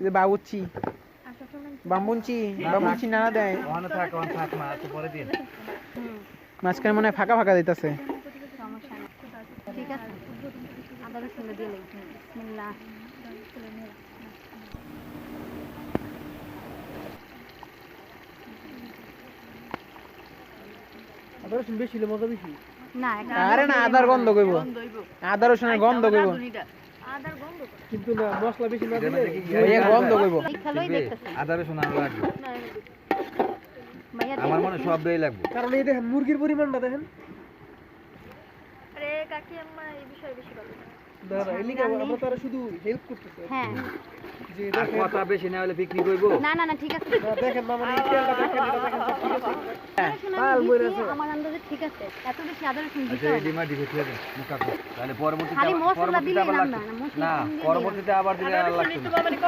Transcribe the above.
যে বাবুচি বামুনচি বামুনচি না দেয় ওখানে থাক না তো পরে দিন মাঝখানে মনে হয় ফাঁকা ফাঁকা দিতেছে। সমস্যা নেই, ঠিক আছে। আদা রসুন দিয়ে লাগবে। বিসমিল্লাহ। আদা রসুন বেশি হলে মজা বেশি। না, আরে না, আদার গন্ধ কইব, আদা রসুনের গন্ধ কইব, আদার গন্ধ কিন্তু না মশলা বেশি না দিলে ওই গন্ধ কইব। এই খালোই দেখতেছি। আদা রসুন আর লাগবে না, মাইয়া আমার মনে হয় সব দেই লাগবে। কারণ এই দেখেন মুরগির পরিমাণটা দেখেন। আরে কাকি আম্মা এই বিষয়ে বেশি ভালো জানে। দাঁড়া এলিকা আমরা তারা শুধু হেল্প করতেছে হ্যাঁ, যে আর দেখেন কথা বেশি না হলে বিক্রি করবো। না না না, ঠিক আছে। দেখেন না মানে এই তেলটা দেখেন এটা দেখেন সব ঠিক আছে। আদা রসুন আমি দিছি, আমার আন্দাজে ঠিক আছে। এত বেশি আদা রসুন আচ্ছা দিতে এই হবে না। ডিমা দিকে ছেড়ে দেন মুখা তাহলে পরবর্তীতে খালি মশলা পরবর্তীতে দিলেই আবার রান্না, লাগবে মশলা না, কম দিয়ে পরবর্তীতে আবার দিলে আর লাগবে না।